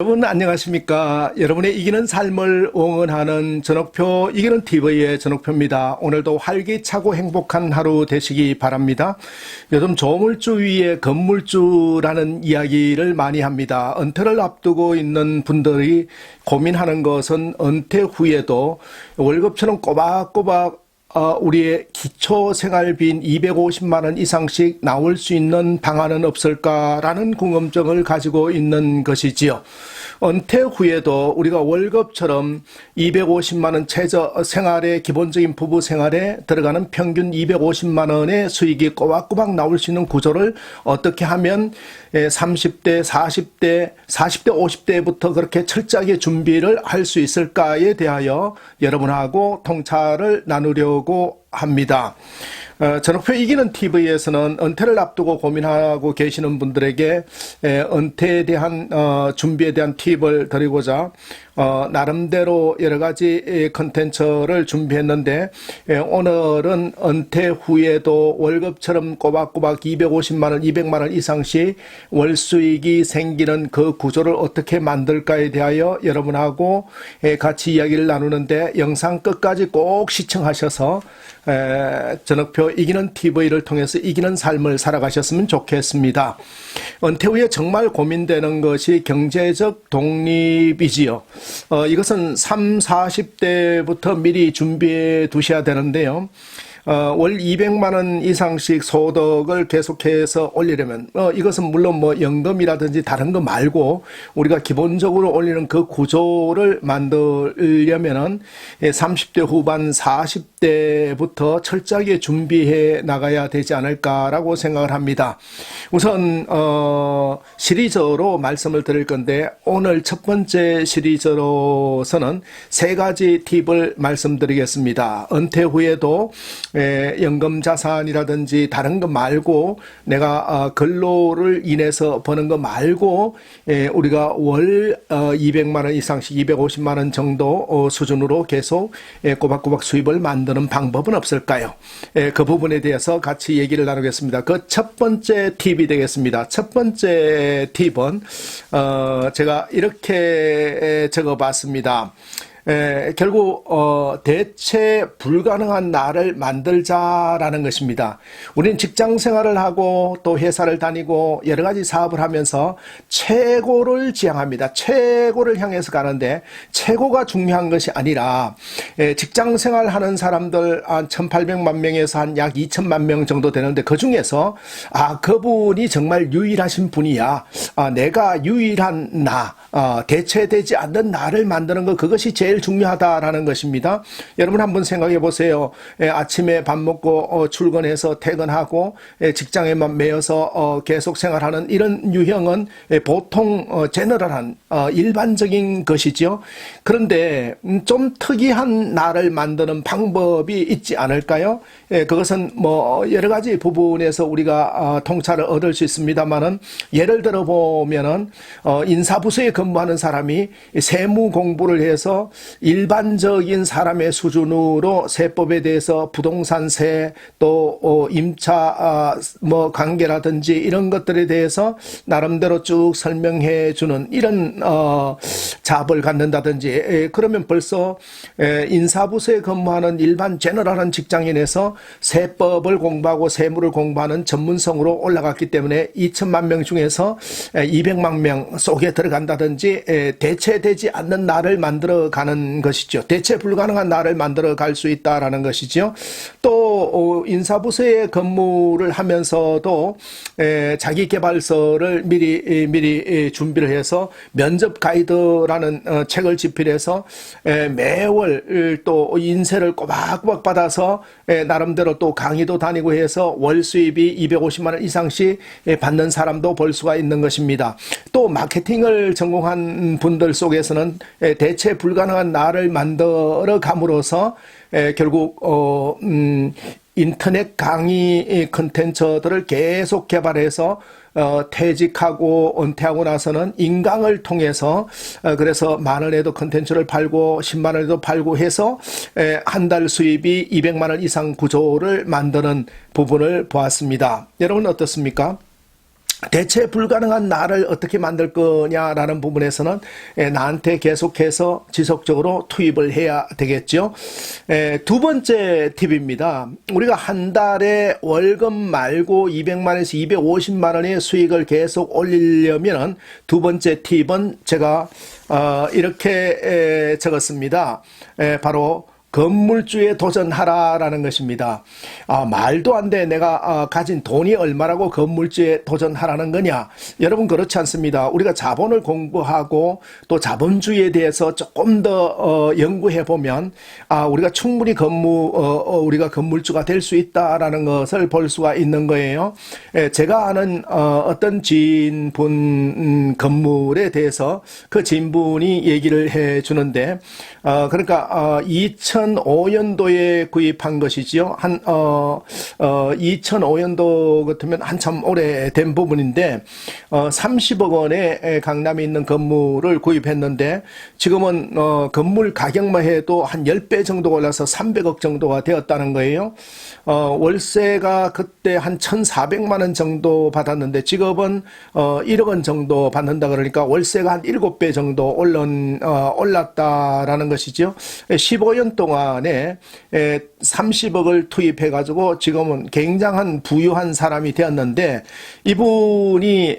여러분 안녕하십니까? 여러분의 이기는 삶을 응원하는 전옥표 이기는 TV의 전옥표입니다. 오늘도 활기차고 행복한 하루 되시기 바랍니다. 요즘 조물주 위에 건물주라는 이야기를 많이 합니다. 은퇴를 앞두고 있는 분들이 고민하는 것은 은퇴 후에도 월급처럼 꼬박꼬박 우리의 기초생활비인 250만 원 이상씩 나올 수 있는 방안은 없을까라는 궁금증을 가지고 있는 것이지요. 은퇴 후에도 우리가 월급처럼 250만 원 최저 생활의 기본적인 부부 생활에 들어가는 평균 250만 원의 수익이 꼬박꼬박 나올 수 있는 구조를 어떻게 하면 30대, 40대, 50대부터 그렇게 철저하게 준비를 할 수 있을까에 대하여 여러분하고 통찰을 나누려고 합니다. 전옥표 이기는 TV에서는 은퇴를 앞두고 고민하고 계시는 분들에게 은퇴에 대한 준비에 대한 팁을 드리고자 나름대로 여러 가지 컨텐츠를 준비했는데 오늘은 은퇴 후에도 월급처럼 꼬박꼬박 250만 원, 200만 원 이상씩 월 수익이 생기는 그 구조를 어떻게 만들까에 대하여 여러분하고 같이 이야기를 나누는데 영상 끝까지 꼭 시청하셔서 전옥표 이기는 TV를 통해서 이기는 삶을 살아가셨으면 좋겠습니다. 은퇴 후에 정말 고민되는 것이 경제적 독립이지요. 이것은 30, 40대부터 미리 준비해 두셔야 되는데요. 월 200만 원 이상씩 소득을 계속해서 올리려면 이것은 물론 뭐 연금이라든지 다른 거 말고 우리가 기본적으로 올리는 그 구조를 만들려면은 30대 후반 40대부터 철저하게 준비해 나가야 되지 않을까라고 생각을 합니다. 우선 시리즈로 말씀을 드릴 건데 오늘 첫 번째 시리즈로서는 세 가지 팁을 말씀드리겠습니다. 은퇴 후에도 연금 자산이라든지 다른 거 말고 내가 근로를 인해서 버는 거 말고 우리가 월 200만 원 이상씩 250만 원 정도 수준으로 계속 꼬박꼬박 수입을 만드는 방법은 없을까요? 그 부분에 대해서 같이 얘기를 나누겠습니다. 그 첫 번째 팁이 되겠습니다. 첫 번째 팁은 제가 이렇게 적어봤습니다. 결국 대체 불가능한 나를 만들자라는 것입니다. 우리는 직장 생활을 하고 또 회사를 다니고 여러 가지 사업을 하면서 최고를 지향합니다. 최고를 향해서 가는데 최고가 중요한 것이 아니라 직장 생활하는 사람들 한 1,800만 명에서 한 약 2천만 명 정도 되는데 그중에서 그분이 정말 유일하신 분이야. 내가 유일한 나, 대체되지 않는 나를 만드는 것, 그것이 제일 중요하다라는 것입니다. 여러분 한번 생각해 보세요. 아침에 밥 먹고 출근해서 퇴근하고 직장에만 매여서 계속 생활하는 이런 유형은 보통 제너럴한 일반적인 것이죠. 그런데 좀 특이한 나를 만드는 방법이 있지 않을까요? 그것은 뭐 여러 가지 부분에서 우리가 통찰을 얻을 수 있습니다만은 예를 들어 보면은 인사부서에 근무하는 사람이 세무 공부를 해서 일반적인 사람의 수준으로 세법에 대해서 부동산세 또 임차 뭐 관계라든지 이런 것들에 대해서 나름대로 쭉 설명해 주는 이런 잡을 갖는다든지 그러면 벌써 인사부서에 근무하는 일반 제너럴한 직장인에서 세법을 공부하고 세무를 공부하는 전문성으로 올라갔기 때문에 2천만 명 중에서 200만 명 속에 들어간다든지 대체되지 않는 나를 만들어가는 것이죠. 대체 불가능한 나를 만들어갈 수 있다라는 것이죠. 또 인사부서에 근무를 하면서도 자기계발서를 미리 준비를 해서 면접 가이드라는 책을 집필해서 매월 또 인쇄를 꼬박꼬박 받아서 나름대로 또 강의도 다니고 해서 월 수입이 250만 원 이상씩 받는 사람도 볼 수가 있는 것입니다. 또 마케팅을 전공한 분들 속에서는 대체 불가능한 나를 만들어 감으로써 결국 인터넷 강의 컨텐츠들을 계속 개발해서 퇴직하고 은퇴하고 나서는 인강을 통해서 그래서 만 원에도 컨텐츠를 팔고 10만 원에도 팔고 해서 한 달 수입이 200만 원 이상 구조를 만드는 부분을 보았습니다. 여러분 어떻습니까? 대체 불가능한 나를 어떻게 만들 거냐라는 부분에서는 나한테 계속해서 지속적으로 투입을 해야 되겠죠. 두 번째 팁입니다. 우리가 한 달에 월급 말고 200만 원에서 250만 원의 수익을 계속 올리려면 두 번째 팁은 제가 이렇게 적었습니다. 바로 건물주에 도전하라라는 것입니다. 말도 안 돼. 내가 가진 돈이 얼마라고 건물주에 도전하라는 거냐? 여러분 그렇지 않습니다. 우리가 자본을 공부하고 또 자본주의에 대해서 조금 더 연구해 보면 우리가 충분히 우리가 건물주가 될 수 있다라는 것을 볼 수가 있는 거예요. 제가 아는 어떤 지인분 건물에 대해서 그 지인분이 얘기를 해 주는데 그러니까 2005년도에 구입한 것이지요. 2005년도 같으면 한참 오래된 부분인데 30억 원에 강남에 있는 건물을 구입했는데 지금은 건물 가격만 해도 한 10배 정도 올라서 300억 정도가 되었다는 거예요. 월세가 그때 한 1,400만 원 정도 받았는데 지금은 1억 원 정도 받는다 그러니까 월세가 한 7배 정도 올랐다라는 것이죠. 15년 동안에 30억을 투입해 가지고 지금은 굉장한 부유한 사람이 되었는데 이분이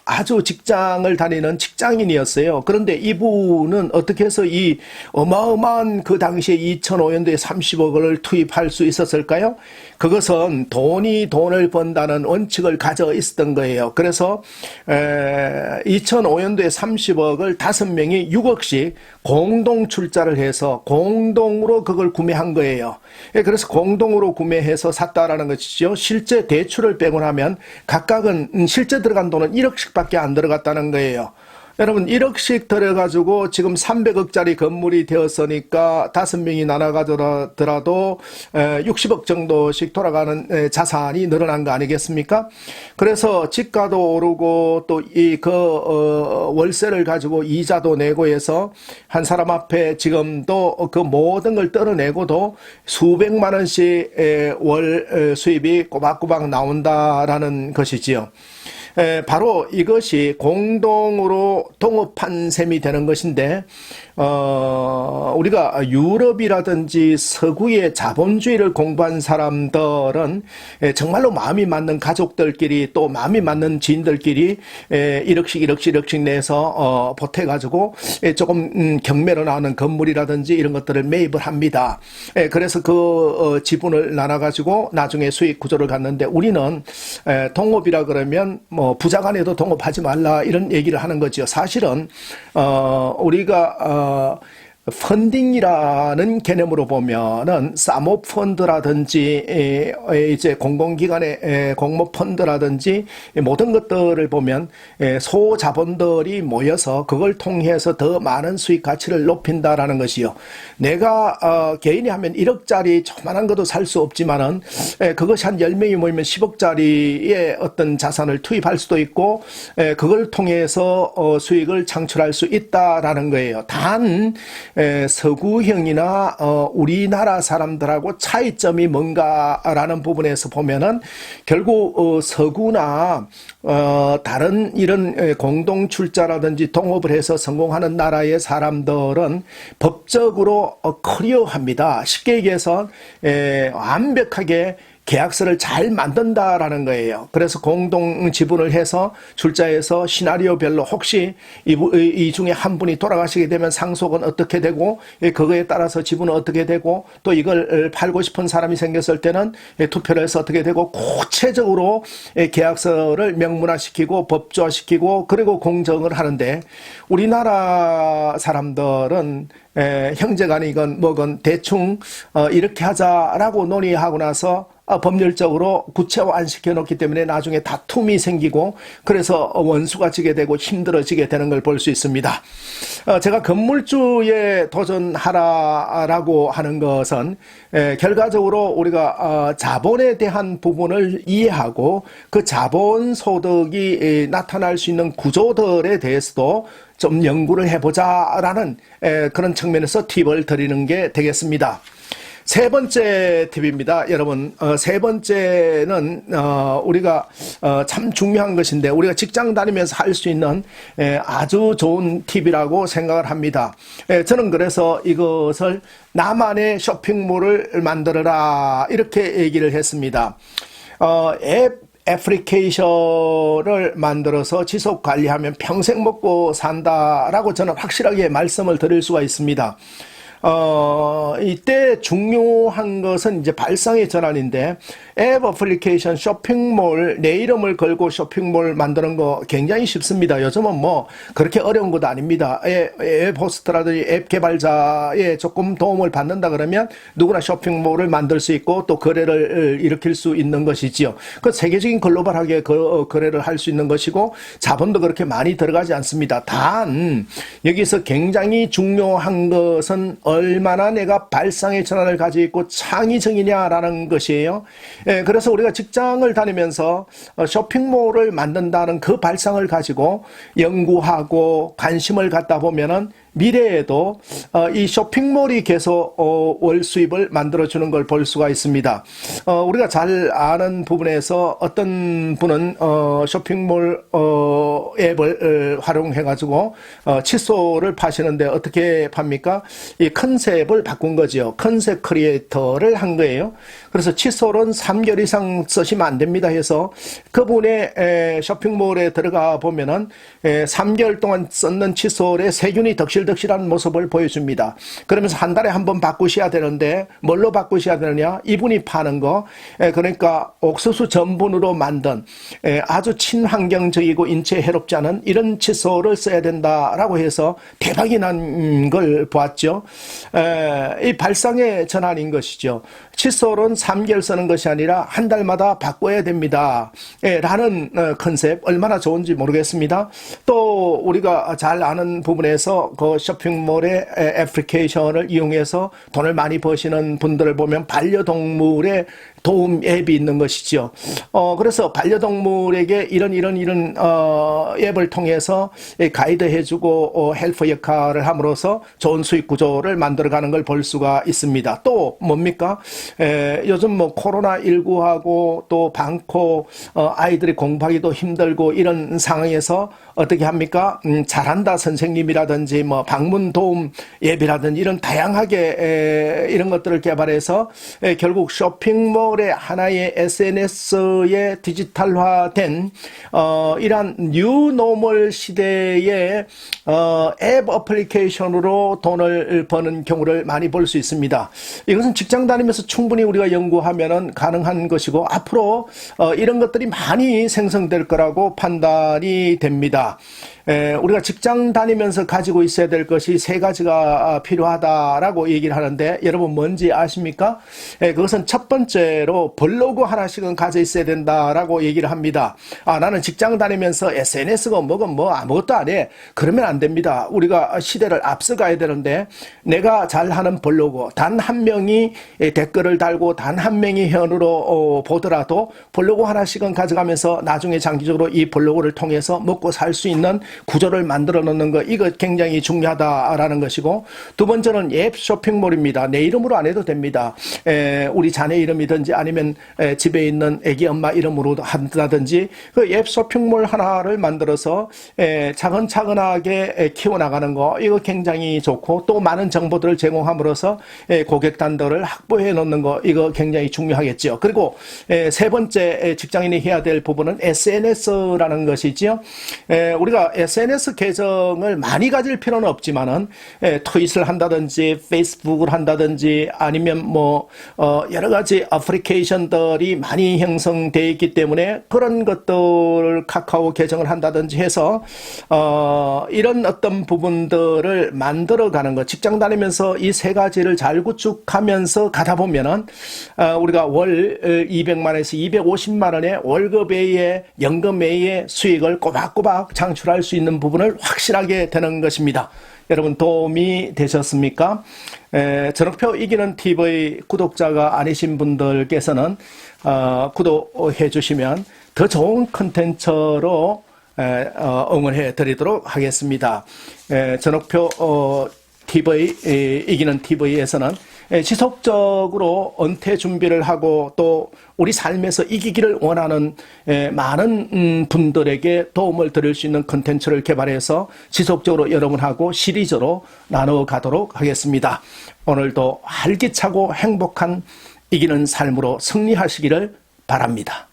아주 직장을 다니는 직장인이었어요. 그런데 이분은 어떻게 해서 이 어마어마한 그 당시에 2005년도에 30억을 투입할 수 있었을까요? 그것은 돈이 돈을 번다는 원칙을 가져 있었던 거예요. 그래서 2005년도에 30억을 5명이 6억씩 공동 출자를 해서 공동으로 그걸 구매한 거예요. 그래서 공동으로 구매해서 샀다라는 것이죠. 실제 대출을 빼고 나면 각각은 실제 들어간 돈은 1억씩밖에 안 들어갔다는 거예요. 여러분 1억씩 들어가지고 지금 300억짜리 건물이 되었으니까 5명이 나눠가더라도 60억 정도씩 돌아가는 자산이 늘어난 거 아니겠습니까? 그래서 집가도 오르고 또 월세를 가지고 이자도 내고 해서 한 사람 앞에 지금도 그 모든 걸 떨어내고도 수백만 원씩 월 수입이 꼬박꼬박 나온다라는 것이지요. 바로 이것이 공동으로 동업한 셈이 되는 것인데 우리가 유럽이라든지 서구의 자본주의를 공부한 사람들은 정말로 마음이 맞는 가족들끼리 또 마음이 맞는 지인들끼리 1억씩 내서 보태가지고 조금 경매로 나오는 건물이라든지 이런 것들을 매입을 합니다. 그래서 그 지분을 나눠가지고 나중에 수익 구조를 갖는데 우리는 동업이라 그러면 부자간에도 동업하지 말라 이런 얘기를 하는 거죠. 사실은 우리가 펀딩이라는 개념으로 보면은 사모펀드라든지 이제 공공기관의 공모펀드라든지 모든 것들을 보면 소자본들이 모여서 그걸 통해서 더 많은 수익 가치를 높인다라는 것이요. 내가 개인이 하면 1억짜리 조그만한 것도 살 수 없지만은 그것이 한 10명이 모이면 10억짜리의 어떤 자산을 투입할 수도 있고 그걸 통해서 수익을 창출할 수 있다라는 거예요. 단 서구형이나 우리나라 사람들하고 차이점이 뭔가라는 부분에서 보면은 결국 서구나 다른 이런 공동 출자라든지 동업을 해서 성공하는 나라의 사람들은 법적으로 클리어합니다. 쉽게 얘기해서 완벽하게 계약서를 잘 만든다라는 거예요. 그래서 공동 지분을 해서 출자해서 시나리오별로 혹시 이 중에 한 분이 돌아가시게 되면 상속은 어떻게 되고 그거에 따라서 지분은 어떻게 되고 또 이걸 팔고 싶은 사람이 생겼을 때는 투표를 해서 어떻게 되고 구체적으로 계약서를 명문화시키고 법조화시키고 그리고 공정을 하는데 우리나라 사람들은 형제간이건 뭐건 대충 이렇게 하자라고 논의하고 나서 법률적으로 구체화 안 시켜놓기 때문에 나중에 다툼이 생기고 그래서 원수가 지게 되고 힘들어지게 되는 걸 볼 수 있습니다. 제가 건물주에 도전하라라고 하는 것은 결과적으로 우리가 자본에 대한 부분을 이해하고 그 자본 소득이 나타날 수 있는 구조들에 대해서도 좀 연구를 해보자라는 그런 측면에서 팁을 드리는 게 되겠습니다. 세 번째 팁입니다. 여러분, 세 번째는, 우리가, 참 중요한 것인데, 우리가 직장 다니면서 할 수 있는 아주 좋은 팁이라고 생각을 합니다. 저는 그래서 이것을 나만의 쇼핑몰을 만들어라, 이렇게 얘기를 했습니다. 앱 애플리케이션을 만들어서 지속 관리하면 평생 먹고 산다라고 저는 확실하게 말씀을 드릴 수가 있습니다. 이때 중요한 것은 이제 발상의 전환인데, 앱 어플리케이션 쇼핑몰, 내 이름을 걸고 쇼핑몰 만드는 거 굉장히 쉽습니다. 요즘은 뭐 그렇게 어려운 것도 아닙니다. 앱 호스트라든지 앱 개발자의 조금 도움을 받는다 그러면 누구나 쇼핑몰을 만들 수 있고 또 거래를 일으킬 수 있는 것이지요. 그 세계적인 글로벌하게 거래를 할 수 있는 것이고 자본도 그렇게 많이 들어가지 않습니다. 단 여기서 굉장히 중요한 것은 얼마나 내가 발상의 전환을 가지고 있고 창의적이냐라는 것이에요. 그래서 우리가 직장을 다니면서 쇼핑몰을 만든다는 그 발상을 가지고 연구하고 관심을 갖다 보면은 미래에도 이 쇼핑몰이 계속 월 수입을 만들어주는 걸 볼 수가 있습니다. 우리가 잘 아는 부분에서 어떤 분은 쇼핑몰 앱을 활용해가지고 칫솔을 파시는데 어떻게 팝니까? 이 컨셉을 바꾼 거죠. 컨셉 크리에이터를 한 거예요. 그래서 칫솔은 3개월 이상 쓰시면 안 됩니다 해서 그분의 쇼핑몰에 들어가 보면은 3개월 동안 썼는 칫솔에 세균이 덕실덕실한 모습을 보여줍니다. 그러면서 한 달에 한 번 바꾸셔야 되는데 뭘로 바꾸셔야 되느냐? 이분이 파는 거, 그러니까 옥수수 전분으로 만든 아주 친환경적이고 인체에 해롭지 않은 이런 칫솔을 써야 된다라고 해서 대박이 난 걸 보았죠. 이 발상의 전환인 것이죠. 칫솔은 3개월 쓰는 것이 아니라 한 달마다 바꿔야 됩니다. 라는 컨셉 얼마나 좋은지 모르겠습니다. 또 우리가 잘 아는 부분에서 그 쇼핑몰의 애플리케이션을 이용해서 돈을 많이 버시는 분들을 보면 반려동물의 도움 앱이 있는 것이죠. 그래서 반려동물에게 이런 앱을 통해서 가이드 해주고 헬퍼 역할을 함으로써 좋은 수익 구조를 만들어가는 걸 볼 수가 있습니다. 또 뭡니까? 요즘 뭐 코로나19하고 또 방코 아이들이 공부하기도 힘들고 이런 상황에서 어떻게 합니까? 잘한다 선생님이라든지 뭐 방문 도움 앱이라든지 이런 다양하게 이런 것들을 개발해서 결국 쇼핑몰의 하나의 SNS의 디지털화된 이러한 뉴노멀 시대의 앱 어플리케이션으로 돈을 버는 경우를 많이 볼 수 있습니다. 이것은 직장 다니면서 충분히 우리가 연구하면은 가능한 것이고 앞으로 이런 것들이 많이 생성될 거라고 판단이 됩니다. 우리가 직장 다니면서 가지고 있어야 될 것이 세 가지가 필요하다라고 얘기를 하는데 여러분 뭔지 아십니까? 그것은 첫 번째로 블로그 하나씩은 가져 있어야 된다라고 얘기를 합니다. 나는 직장 다니면서 SNS가 뭐건 뭐 아무것도 안 해. 그러면 안 됩니다. 우리가 시대를 앞서가야 되는데 내가 잘하는 블로그 단 한 명이 댓글을 달고 단 한 명이 회원으로 보더라도 블로그 하나씩은 가져가면서 나중에 장기적으로 이 블로그를 통해서 먹고 살 수 있는 구조를 만들어 놓는 거 이거 굉장히 중요하다라는 것이고 두 번째는 앱 쇼핑몰입니다. 내 이름으로 안 해도 됩니다. 우리 자녀 이름이든지 아니면 집에 있는 애기 엄마 이름으로 한다든지 그 앱 쇼핑몰 하나를 만들어서 차근차근하게 키워나가는 거 이거 굉장히 좋고 또 많은 정보들을 제공함으로써 고객단들을 확보해 놓는 거 이거 굉장히 중요하겠죠. 그리고 세 번째 직장인이 해야 될 부분은 SNS라는 것이지요. 우리가 SNS 계정을 많이 가질 필요는 없지만은 트윗을 한다든지 페이스북을 한다든지 아니면 뭐 여러 가지 어플리케이션들이 많이 형성되어 있기 때문에 그런 것들 카카오 계정을 한다든지 해서 이런 어떤 부분들을 만들어가는 것 직장 다니면서 이 세 가지를 잘 구축하면서 가다 보면은 우리가 월 200만에서 250만 원의 월급 외에 연금 외의 수익을 꼬박꼬박 창출할 수 있는 부분을 확실하게 되는 것입니다. 여러분 도움이 되셨습니까? 전옥표 이기는 TV 구독자가 아니신 분들께서는 구독해 주시면 더 좋은 컨텐츠로 응원해 드리도록 하겠습니다. 전옥표 TV 이기는 TV에서는 지속적으로 은퇴 준비를 하고 또 우리 삶에서 이기기를 원하는 많은 분들에게 도움을 드릴 수 있는 콘텐츠를 개발해서 지속적으로 여러분하고 시리즈로 나눠가도록 하겠습니다. 오늘도 활기차고 행복한 이기는 삶으로 승리하시기를 바랍니다.